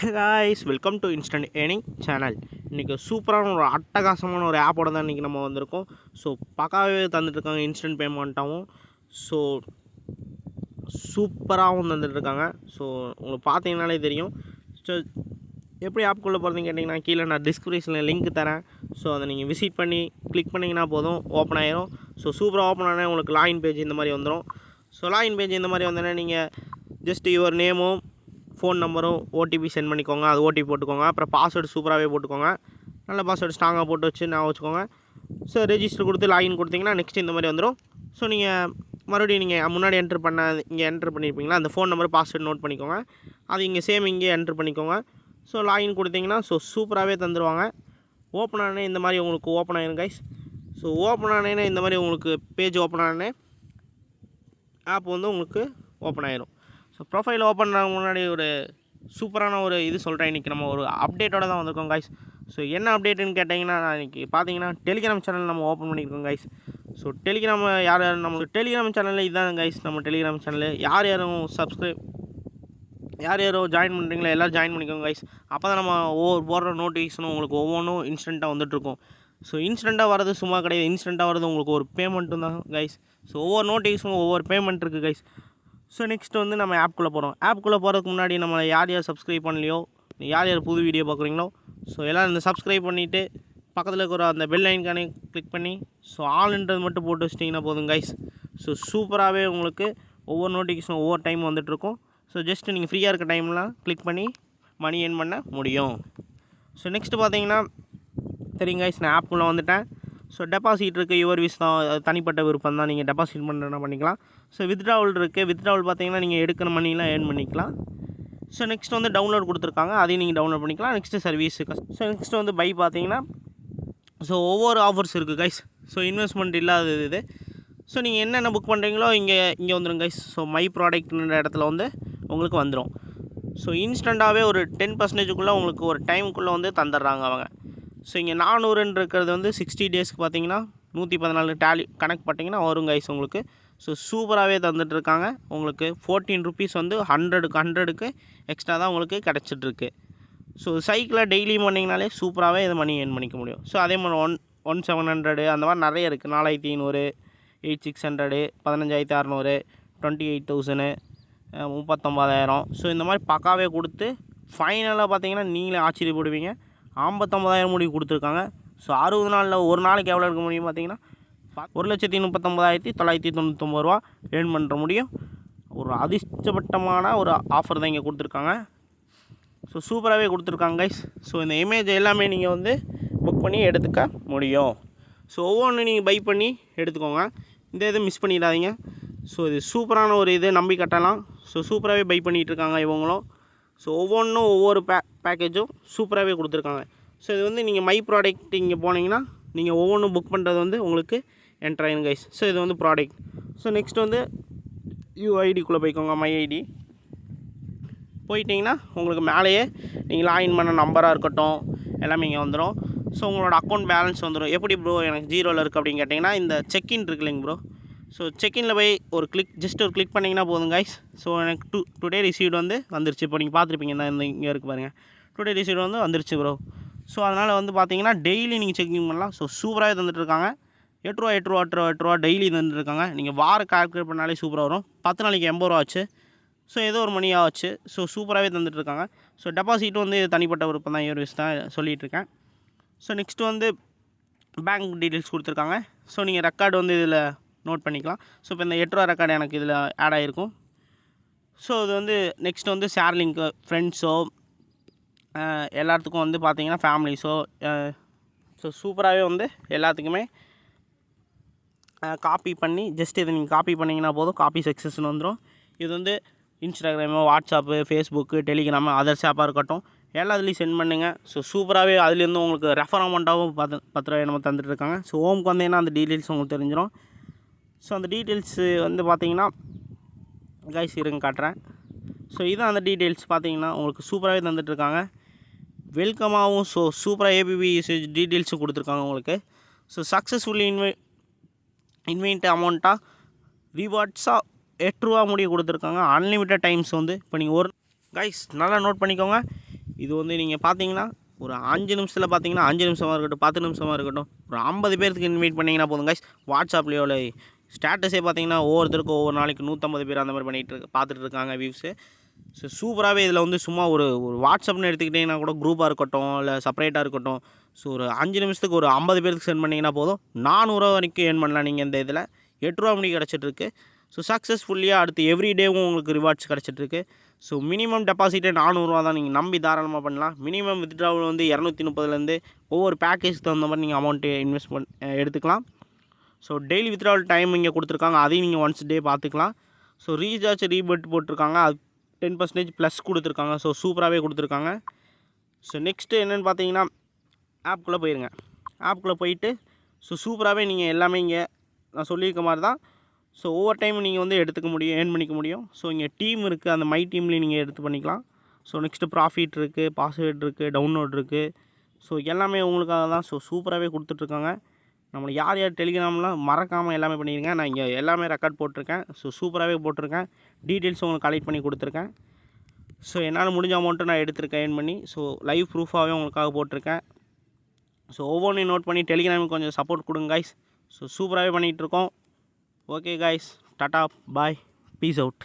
Guys welcome to instant earning channel. இன்றைக்கி சூப்பரான ஒரு அட்டகாசமான ஒரு ஆப்போட தான் இன்றைக்கி நம்ம வந்திருக்கோம். ஸோ பக்காவே தந்துட்டுருக்காங்க இன்ஸ்டன்ட் பேமெண்ட்டாகவும். ஸோ சூப்பராகவும் தந்துட்டுருக்காங்க. ஸோ உங்களுக்கு பார்த்தீங்கனாலே தெரியும். ஸோ எப்படி ஆப்புக்குள்ளே போகிறதுன்னு கேட்டிங்கன்னா கீழே நான் டிஸ்கிரிப்ஷனில் லிங்க் தரேன். ஸோ அதை நீங்கள் விசிட் பண்ணி கிளிக் பண்ணிங்கன்னா போதும், ஓப்பன் ஆகிரும். ஸோ சூப்பராக ஓப்பன் ஆனால் உங்களுக்கு லாகின் பேஜ் இந்த மாதிரி வந்துடும். ஸோ லாகின் பேஜ் இந்த மாதிரி வந்தோடனே நீங்கள் ஜஸ்ட் யுவர் நேமும் ஃபோன் நம்பரும் ஓடிபி சென்ட் பண்ணிக்கோங்க. அது ஓடிபி போட்டுக்கோங்க. அப்புறம் பாஸ்வேர்டு சூப்பராகவே போட்டுக்கோங்க. நல்ல பாஸ்வேர்டு ஸ்ட்ராங்காக போட்டு வச்சு நான் வச்சுக்கோங்க. ஸோ ரெஜிஸ்டர் கொடுத்து லாகின் கொடுத்தீங்கன்னா நெக்ஸ்ட் இந்த மாதிரி வந்துடும். ஸோ நீங்கள் மறுபடியும் நீங்கள் முன்னாடி என்ட்ரு பண்ண இங்கே என்ட்ரு பண்ணியிருப்பீங்களா, அந்த ஃபோன் நம்பர் பாஸ்வேர்டு நோட் பண்ணிக்கோங்க. அது இங்கே சேம் இங்கே என்ட்ரு பண்ணிக்கோங்க. ஸோ லாகின் கொடுத்தீங்கன்னா சூப்பராகவே தந்துடுவாங்க. ஓப்பன் ஆனே இந்த மாதிரி உங்களுக்கு ஓப்பன் ஆகிரும் கைஸ். ஸோ ஓப்பன் ஆனேன்னு இந்த மாதிரி உங்களுக்கு பேஜ் ஓப்பன் ஆனே ஆப் வந்து உங்களுக்கு ஓப்பன் ஆகிரும். ஸோ ப்ரொஃபைல் ஓப்பன் பண்ண முன்னாடி ஒரு சூப்பரான ஒரு இது சொல்கிறேன். இன்றைக்கி நம்ம ஒரு அப்டேட்டோட தான் வந்திருக்கோம் கைஸ். ஸோ என்ன அப்டேட்டுன்னு கேட்டிங்கன்னா, நான் இன்றைக்கி பார்த்தீங்கன்னா டெலிகிராம் சேனல் நம்ம ஓப்பன் பண்ணியிருக்கோம் கைஸ். ஸோ டெலிகிராம் யார் நம்ம டெலிகிராம் சேனலில் இதுதான் கைஸ் நம்ம டெலிகிராம் சேனல். யார் யாரும் ஜாயின் பண்ணுறீங்களோ எல்லோரும் ஜாயின் பண்ணிக்கோங்க கைஸ். அப்போ தான் நம்ம ஒவ்வொரு போடுற நோட்டிஃபிகேஷனும் உங்களுக்கு ஒவ்வொன்றும் இன்ஸ்டண்ட்டாக வந்துட்டுருக்கும். ஸோ இன்ஸ்டண்ட்டாக வரது சும்மா கிடையாது, இன்ஸ்டண்ட்டாக வரது உங்களுக்கு ஒரு பேமெண்ட்டும் தான் கைஸ். ஸோ ஒவ்வொரு நோட்டிஃபிகேஷனும் ஒவ்வொரு பேமெண்ட் இருக்குது கைஸ். ஸோ நெக்ஸ்ட் வந்து நம்ம ஆப்புக்குள்ளே போகிறோம். ஆப்புக்குள்ளே போகிறதுக்கு முன்னாடி நம்ம யார் சப்ஸ்கிரைப் பண்ணலையோ, யார் புது வீடியோ பார்க்குறீங்களோ, ஸோ எல்லோரும் இந்த சப்ஸ்கிரைப் பண்ணிவிட்டு பக்கத்தில் இருக்கிற அந்த பெல் ஐக்கானே கிளிக் பண்ணி ஸோ ஆல்ன்றது மட்டும் போட்டு வச்சிட்டிங்கன்னா போதும் கைஸ். ஸோ சூப்பராகவே உங்களுக்கு ஒவ்வொரு நோட்டிஃபிகேஷன் ஒவ்வொரு டைம் வந்துட்டுருக்கும். ஸோ ஜஸ்ட்டு நீங்கள் ஃப்ரீயாக இருக்க டைம்லாம் கிளிக் பண்ணி மணி ஏர்ன் பண்ண முடியும். ஸோ நெக்ஸ்ட்டு பார்த்தீங்கன்னா தெரியுங்க கைஸ், நான் ஆப்புக்குள்ளே வந்துட்டேன். ஸோ டெபாசிட் இருக்குது, யுவர் விஷ் தான், தனிப்பட்ட விருப்பம் தான். நீங்கள் டெபாசிட் பண்ணுறதுனா பண்ணிக்கலாம். ஸோ வித்ட்ராவல் இருக்குது. வித்ட்ராவல் பார்த்தீங்கன்னா நீங்கள் எடுக்கிற மணிலாம் ஏர்ன் பண்ணிக்கலாம். ஸோ நெக்ஸ்ட் வந்து டவுன்லோட் கொடுத்துருக்காங்க, அதையும் நீங்கள் டவுன்லோட் பண்ணிக்கலாம். நெக்ஸ்ட்டு சர்வீஸுக்கு. ஸோ நெக்ஸ்ட் வந்து பை பார்த்தீங்கன்னா ஸோ ஒவ்வொரு ஆஃபர்ஸ் இருக்குது கைஸ். ஸோ இன்வெஸ்ட்மெண்ட் இல்லாதது இது. ஸோ நீங்கள் என்னென்ன புக் பண்ணுறீங்களோ இங்கே வந்துடும் கைஸ். ஸோ மை ப்ராடக்ட்ன்ற இடத்துல வந்து உங்களுக்கு வந்துடும். ஸோ இன்ஸ்டண்ட்டாகவே ஒரு 10% உங்களுக்கு ஒரு டைமுக்குள்ளே வந்து தந்துடுறாங்க அவங்க. ஸோ இங்கே 400 இருக்கிறது வந்து 60 டேஸ்க்கு பார்த்தீங்கன்னா 114 டேலி கணக்கு பார்த்தீங்கன்னா வரும் கைஸ் உங்களுக்கு. ஸோ சூப்பராகவே தந்துட்டுருக்காங்க. உங்களுக்கு 14 ருபீஸ் வந்து 100க்கு எக்ஸ்ட்ரா தான் உங்களுக்கு கிடச்சிட்ருக்கு. ஸோ சைக்கிளில் டெய்லி பண்ணிங்கனாலே சூப்பராகவே இது மணி ஏர்ன் பண்ணிக்க முடியும். ஸோ அதே மாதிரி 1700 அந்த மாதிரி நிறைய இருக்குது. 4500, 8600, 15600, 28000, 39000. ஸோ இந்த மாதிரி பக்காவே கொடுத்து ஃபைனலாக பார்த்தீங்கன்னா நீங்களே ஆச்சரியப்படுவீங்க, 59000 முடிவு கொடுத்துருக்காங்க. ஸோ 60 நாளில் ஒரு நாளைக்கு எவ்வளோ இருக்க முடியும் பார்த்தீங்கன்னா 1,39,999 ரூபா ஏர்ன் பண்ணுற முடியும். ஒரு அதிர்ஷ்டப்பட்டமான ஒரு ஆஃபர் தான் இங்கே கொடுத்துருக்காங்க. ஸோ சூப்பராகவே கொடுத்துருக்காங்க கைஸ். ஸோ இந்த இமேஜ் எல்லாமே நீங்கள் வந்து புக் பண்ணி எடுத்துக்க முடியும். ஸோ ஒவ்வொன்றும் நீங்கள் பை பண்ணி எடுத்துக்கோங்க, இந்த இதை மிஸ் பண்ணிடாதீங்க. ஸோ இது சூப்பரான ஒரு இது, நம்பி கட்டலாம். ஸோ சூப்பராகவே பை பண்ணிகிட்ருக்காங்க இவங்களும். ஸோ ஒவ்வொன்றும் ஒவ்வொரு பேக்கேஜும் சூப்பராகவே கொடுத்துருக்காங்க. ஸோ இது வந்து நீங்கள் மை ப்ராடக்ட் இங்கே போனீங்கன்னா நீங்கள் ஒவ்வொன்றும் புக் பண்ணுறது வந்து உங்களுக்கு என்ட்ரு ஆகிடும் கைஸ். ஸோ இது வந்து ப்ராடக்ட். ஸோ நெக்ஸ்ட் வந்து யூஐடிக்குள்ளே போய்க்கோங்க. மை ஐடி போயிட்டிங்கன்னா உங்களுக்கு மேலேயே நீங்கள் லாகின் பண்ண நம்பராக இருக்கட்டும் எல்லாமே இங்கே வந்துடும். ஸோ உங்களோட அக்கௌண்ட் பேலன்ஸ் வந்துடும். எப்படி ப்ரோ எனக்கு 0ல் இருக்குது அப்படின்னு கேட்டிங்கன்னா, இந்த செக்இன் இருக்கு இல்லைங்க ப்ரோ. ஸோ செக்இனில் போய் ஜஸ்ட் ஒரு கிளிக் பண்ணிங்கன்னா போதும் கைஸ். ஸோ எனக்கு டுடே ரிசீவ்டு வந்து வந்துருச்சு. இப்போ நீங்கள் பார்த்துருப்பீங்க இந்த இங்கே இருக்குது பாருங்கள், டுடே ரிசீவ்டு வந்து வந்துருச்சு ப்ரோ. ஸோ அதனால் வந்து பார்த்தீங்கன்னா டெய்லி நீங்கள் செக்இன் பண்ணலாம். ஸோ சூப்பராகவே தந்துட்டுருக்காங்க. 8 ரூபா டெய்லி தந்துட்டுருக்காங்க. நீங்கள் வாரம் கால்குலேட் பண்ணாலே சூப்பராக வரும். 10 நாளைக்கு 80 ரூபா ஆச்சு. ஸோ ஏதோ ஒரு மணி ஆச்சு. ஸோ சூப்பராகவே தந்துட்டுருக்காங்க. ஸோ டெபாசிட்டும் வந்து தனிப்பட்ட விருப்பம் தான், யூர் விஷ் தான் சொல்லிகிட்ருக்கேன். ஸோ நெக்ஸ்ட்டு வந்து பேங்க் டீட்டெயில்ஸ் கொடுத்துருக்காங்க. ஸோ நீங்கள் ரெக்கார்டு வந்து இதில் நோட் பண்ணிக்கலாம். ஸோ இப்போ இந்த 8 ரூபா ரெக்கார்டு எனக்கு இதில் ஆட் ஆகிருக்கும். ஸோ இது வந்து நெக்ஸ்ட் வந்து ஷேர் லிங்க்கு ஃப்ரெண்ட்ஸோ எல்லாத்துக்கும் வந்து பார்த்தீங்கன்னா ஃபேமிலிஸோ ஸோ சூப்பராகவே வந்து எல்லாத்துக்குமே காப்பி பண்ணி ஜஸ்ட் இதை நீங்கள் காப்பி பண்ணிங்கன்னா போதும், காப்பி சக்ஸஸ்ன்னு வந்துடும். இது வந்து Instagram, WhatsApp, Facebook, Telegram, others ஆப்பாக இருக்கட்டும் எல்லாத்துலேயும் சென்ட் பண்ணுங்கள். ஸோ சூப்பராகவே அதுலேருந்து உங்களுக்கு ரெஃபர் அமௌண்ட்டாகவும் 10 ரூபாய் நம்ம தந்துட்டுருக்காங்க. ஸோ ஹோம்க்கு வந்தீங்கன்னா அந்த டீட்டெயில்ஸ் உங்களுக்கு தெரிஞ்சிடும். ஸோ அந்த டீட்டெயில்ஸு வந்து பார்த்தீங்கன்னா கைஸ் இருங்க காட்டுறேன். ஸோ இதான் அந்த டீட்டெயில்ஸ் பார்த்தீங்கன்னா உங்களுக்கு சூப்பராகவே தந்துட்டுருக்காங்க. வெல்கமாகவும் ஸோ சூப்பராக ஏபிபி யூசேஜ் டீட்டெயில்ஸும் கொடுத்துருக்காங்க உங்களுக்கு. ஸோ சக்ஸஸ்ஃபுல்லி இன்வென்ட் அமௌண்ட்டாக ரிவார்ட்ஸாக 8 ரூபா முடிய கொடுத்துருக்காங்க. அன்லிமிட்டட் டைம்ஸ் வந்து இப்போ நீங்கள் ஒரு கைஸ் நல்லா நோட் பண்ணிக்கோங்க. இது வந்து நீங்கள் பார்த்தீங்கன்னா ஒரு 5 நிமிஷத்தில் பார்த்தீங்கன்னா 5 நிமிஷமாக இருக்கட்டும் 10 நிமிஷமாக இருக்கட்டும் ஒரு 50 பேருக்கு இன்வைட் பண்ணிங்கன்னா போதும் கைஸ். வாட்ஸ்அப்லேயோ இல்லை ஸ்டேட்டஸே பார்த்தீங்கன்னா ஒவ்வொருத்தருக்கும் ஒவ்வொரு நாளைக்கு 150 பேர் அந்த மாதிரி பார்த்துட்டு இருக்காங்க வியூஸு. ஸோ சூப்பராகவே இதில் வந்து சும்மா ஒரு வாட்ஸ்அப்னு எடுத்துக்கிட்டிங்கன்னா கூட குரூப்பாக இருக்கட்டும் இல்லை செப்பரேட்டாக இருக்கட்டும், ஸோ ஒரு 5 நிமிஷத்துக்கு ஒரு 50 பேருக்கு சென்ட் பண்ணிங்கன்னா போதும் 400 வரைக்கும் ஏர்ன் பண்ணலாம். நீங்கள் இந்த இதில் 8 ரூபா மணி கிடச்சிட்ருக்கு. ஸோ சக்ஸஸ்ஃபுல்லியாக அடுத்து எவ்ரி டேவும் உங்களுக்கு ரிவார்ட்ஸ் கிடச்சிட்ருக்கு. ஸோ மினிமம் டெபாசிட்டே 400 தான். நீங்கள் நம்பி தாராளமாக பண்ணலாம். மினிமம் வித்ட்ராவல் வந்து 230லேருந்து ஒவ்வொரு பேக்கேஜ் தகுந்த மாதிரி நீங்கள் அமௌண்ட்டு இன்வெஸ்ட் எடுத்துக்கலாம். ஸோ டெய்லி வித்ட்ராவல் டைம் இங்கே கொடுத்துருக்காங்க, அதையும் நீங்கள் ஒன்ஸ் டே பார்த்துக்கலாம். ஸோ ரீசார்ஜ் ரீபட் போட்டிருக்காங்க, அது 10% ப்ளஸ் கொடுத்துருக்காங்க. ஸோ சூப்பராகவே கொடுத்துருக்காங்க. ஸோ நெக்ஸ்ட்டு என்னென்னு பார்த்தீங்கன்னா ஆப்குள்ளே போயிருங்க. ஆப்குள்ளே போயிட்டு ஸோ சூப்பராகவே நீங்கள் எல்லாமே இங்கே நான் சொல்லியிருக்க மாதிரி தான். ஸோ ஒவ்வொரு டைமும் நீங்கள் வந்து எடுத்துக்க முடியும், ஏர்ன் பண்ணிக்க முடியும். ஸோ இங்கே டீம் இருக்குது, அந்த மை டீம்லேயும் நீங்கள் எடுத்து பண்ணிக்கலாம். ஸோ நெக்ஸ்ட்டு ப்ராஃபிட் இருக்குது, பாஸ்வேர்ட் இருக்குது, டவுன்லோட் இருக்குது. ஸோ எல்லாமே உங்களுக்காக தான். ஸோ சூப்பராகவே கொடுத்துட்ருக்காங்க. நம்மளை யார் யார் டெலிகிராம்லாம் மறக்காமல் எல்லாமே பண்ணிடுங்க. நான் இங்கே எல்லாமே ரெக்கார்ட் போட்டிருக்கேன். ஸோ சூப்பராகவே போட்டிருக்கேன். டீட்டெயில்ஸும் உங்களுக்கு கலெக்ட் பண்ணி கொடுத்துருக்கேன். ஸோ என்னால் முடிஞ்ச அமௌண்ட்டை நான் எடுத்திருக்கேன் ஏர்ன் பண்ணி. ஸோ லைவ் ப்ரூஃபாகவே உங்களுக்காக போட்டிருக்கேன். ஸோ ஒவ்வொன்றையும் நோட் பண்ணி டெலிகிராமுக்கு கொஞ்சம் சப்போர்ட் கொடுங்க கைஸ். ஸோ சூப்பராகவே பண்ணிகிட்ருக்கோம். ஓகே கைஸ், டாட்டா பாய், பீஸ் அவுட்.